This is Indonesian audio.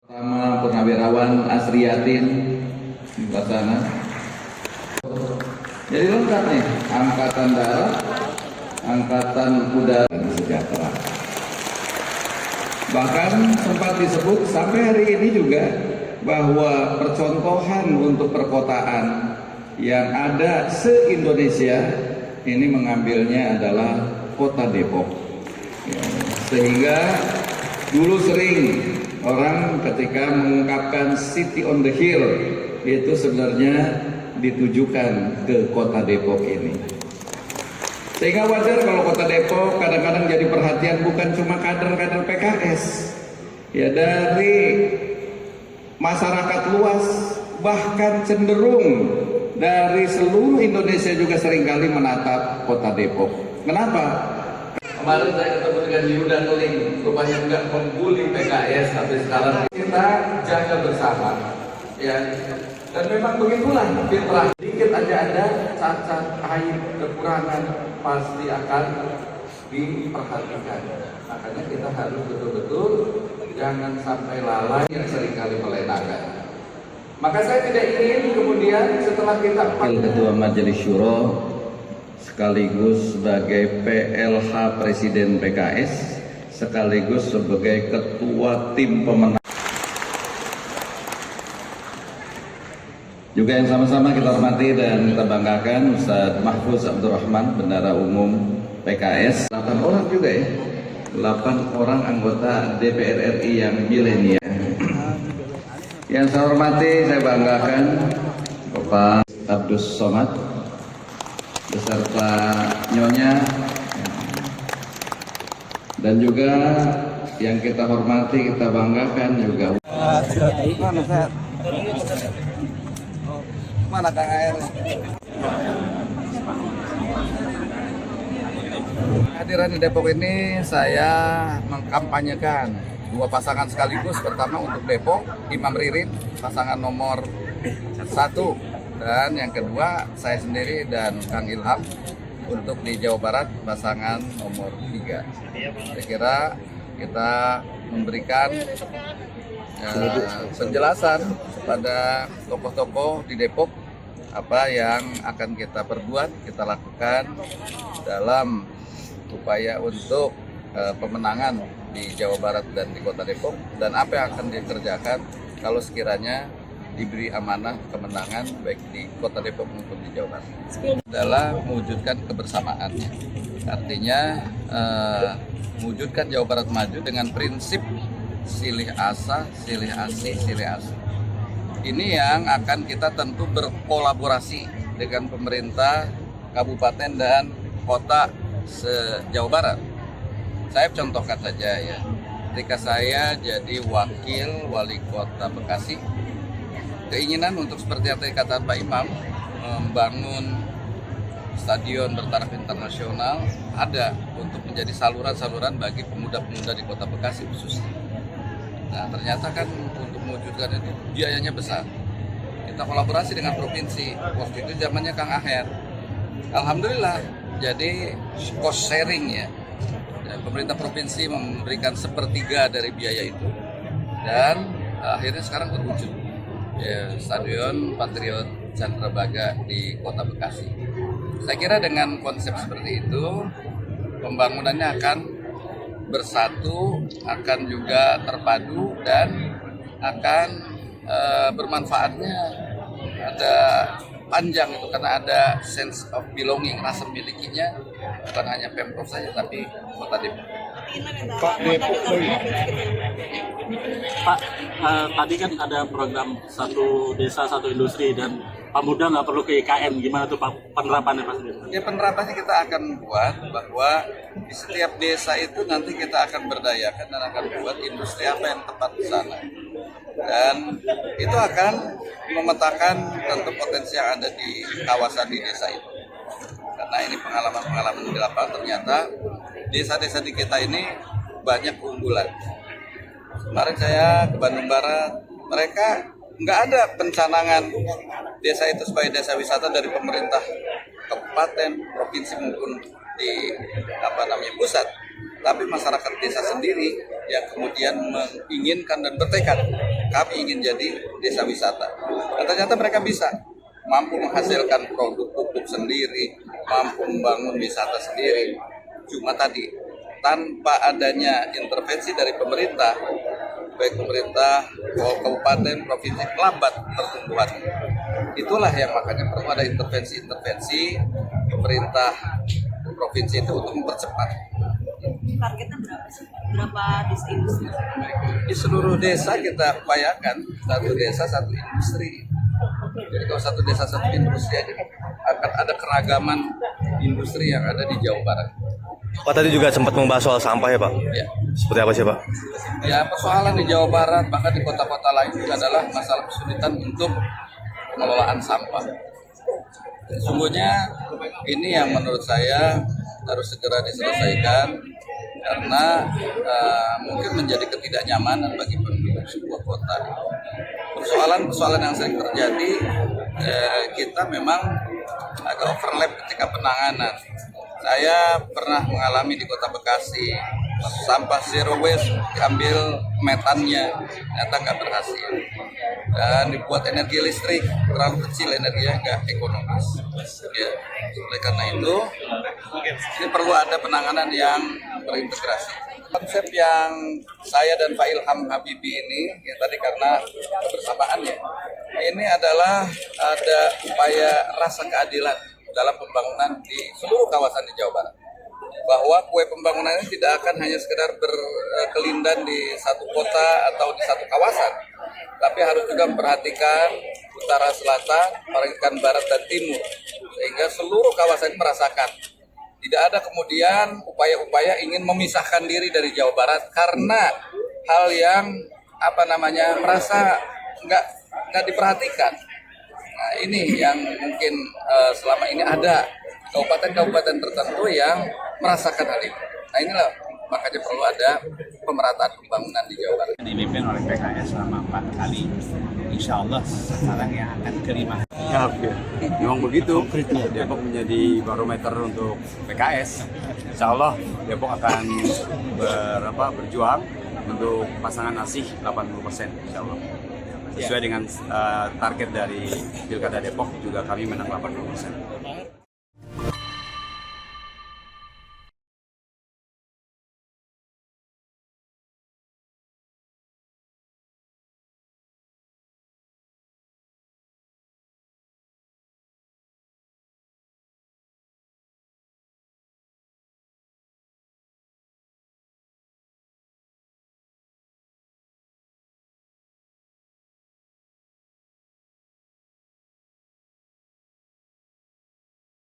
Pertama Purnawirawan Asriyatin di sana. Jadi lengkap nih, Angkatan Darat, Angkatan Udara dan Sejahtera. Bahkan sempat disebut sampai hari ini juga bahwa percontohan untuk perkotaan yang ada se-Indonesia ini mengambilnya adalah Kota Depok. Ya, sehingga dulu sering orang ketika mengungkapkan City on the Hill itu sebenarnya ditujukan ke Kota Depok ini. Sehingga wajar kalau Kota Depok kadang-kadang jadi perhatian bukan cuma kader-kader PKS, ya dari masyarakat luas, bahkan cenderung dari seluruh Indonesia juga seringkali menatap Kota Depok. Kenapa? Kemarin saya ketemu dengan Yuda Nuling, rupanya enggak membuli PKS, tapi sekarang kita jaga bersama. Ya. Dan memang begitulah fitrah. Dikit aja ada cacat, aib, kekurangan pasti akan diperhatikan. Makanya kita harus betul-betul jangan sampai lalai yang seringkali melenakan. Maka saya tidak ingin kemudian setelah kita Ketua Majelis Syuro sekaligus sebagai PLH Presiden PKS sekaligus sebagai Ketua Tim Pemenang. Juga yang sama-sama kita hormati dan kita banggakan Ustadz Mahfuz Abdurrahman, Bendahara Umum PKS. 8 orang juga ya, 8 orang anggota DPR RI yang milenial. Yang saya hormati, saya banggakan Bapak Abdus Somad beserta Nyonya, dan juga yang kita hormati, kita banggakan juga. Mana Kang Air? Kehadiran di Depok ini saya mengkampanyekan 2 pasangan sekaligus. Pertama untuk Depok, Imam Ririn, pasangan nomor 1. Dan yang kedua, saya sendiri dan Kang Ilham untuk di Jawa Barat, pasangan nomor 3. Saya kira kita memberikan penjelasan kepada tokoh-tokoh di Depok apa yang akan kita perbuat, kita lakukan dalam upaya untuk pemenangan di Jawa Barat dan di Kota Depok, dan apa yang akan dikerjakan kalau sekiranya diberi amanah kemenangan baik di Kota Depok maupun di Jawa Barat adalah mewujudkan kebersamaannya. Artinya mewujudkan Jawa Barat maju dengan prinsip silih asa, silih asih, silih asih. Ini yang akan kita tentu berkolaborasi dengan pemerintah kabupaten dan kota se-Jawa Barat. Saya contohkan saja ya, ketika saya jadi wakil wali kota Bekasi, keinginan untuk seperti yang tadi kata Pak Imam, membangun stadion bertaraf internasional ada untuk menjadi saluran-saluran bagi pemuda-pemuda di kota Bekasi khususnya. Nah, ternyata kan untuk mewujudkan itu biayanya besar. Kita kolaborasi dengan provinsi. Waktu itu zamannya Kang Aher. Alhamdulillah, jadi cost sharing ya. Dan pemerintah provinsi memberikan 1/3 dari biaya itu. Dan akhirnya sekarang terwujud. Ya, Stadion Patriot Candrabaga di Kota Bekasi. Saya kira dengan konsep seperti itu, pembangunannya akan bersatu, akan juga terpadu, dan akan bermanfaatnya ada panjang itu karena ada sense of belonging, rasa milikinya bukan hanya Pemprov saja tapi Kota Depok. Pak, tadi kan ada program satu desa satu industri dan pemuda nggak perlu ke IKN, gimana tuh Pak penerapannya Pak? Ya, penerapannya kita akan buat bahwa di setiap desa itu nanti kita akan berdayakan dan akan buat industri apa yang tepat di sana. Dan itu akan memetakan tentu potensi yang ada di kawasan di desa itu. Karena ini pengalaman-pengalaman di lapangan, ternyata desa-desa di kita ini banyak keunggulan. Kemarin saya ke Bandung Barat, mereka nggak ada pencanangan desa itu sebagai desa wisata dari pemerintah kabupaten, provinsi maupun di pusat. Tapi masyarakat desa sendiri yang kemudian menginginkan dan bertekad kami ingin jadi desa wisata. Dan ternyata mereka bisa, mampu menghasilkan produk-produk sendiri, mampu membangun wisata sendiri. Cuma tadi, tanpa adanya intervensi dari pemerintah, baik pemerintah, kabupaten, provinsi, melambat pertumbuhan. Itulah yang makanya perlu ada intervensi pemerintah provinsi itu untuk mempercepat. Targetnya berapa sih? Berapa desa industri? Di seluruh desa kita upayakan satu desa satu industri. Jadi kalau satu desa satu industri aja akan ada keragaman industri yang ada di Jawa Barat. Pak tadi juga sempat membahas soal sampah ya Pak? Ya. Seperti apa sih Pak? Ya, persoalan di Jawa Barat bahkan di kota-kota lain juga adalah masalah kesulitan untuk pengelolaan sampah. Sesungguhnya ini yang menurut saya harus segera diselesaikan karena mungkin menjadi ketidaknyamanan bagi penduduk sebuah kota. Persoalan-persoalan yang sering terjadi kita memang agak overlap ketika penanganan. Saya pernah mengalami di Kota Bekasi sampah zero waste diambil metannya, ternyata nggak berhasil. Dan dibuat energi listrik terlalu kecil, energinya nggak ekonomis. Ya, oleh karena itu ini perlu ada penanganan yang terintegrasi. Konsep yang saya dan Pak Ilham Habibie ini, ya tadi karena kebersamaannya, ini adalah ada upaya rasa keadilan dalam pembangunan di seluruh kawasan di Jawa Barat. Bahwa kue pembangunan ini tidak akan hanya sekedar berkelindan di satu kota atau di satu kawasan, tapi harus juga memperhatikan utara, selatan, memperhatikan barat dan timur, sehingga seluruh kawasan ini merasakan. Tidak ada kemudian upaya-upaya ingin memisahkan diri dari Jawa Barat karena hal yang merasa nggak diperhatikan. Nah, ini yang mungkin selama ini ada kabupaten-kabupaten tertentu yang merasakan hal ini. Nah, inilah makanya perlu ada pemerataan pembangunan di Jawa Barat. Dipimpin oleh PKS selama 4 kali, insya Allah sekarang yang akan kelima. Ya, memang begitu. Depok menjadi barometer untuk PKS. Insya Allah Depok akan berjuang untuk pasangan asih 80%, insya Allah. Sesuai dengan target dari Pilkada Depok juga kami menang 80%.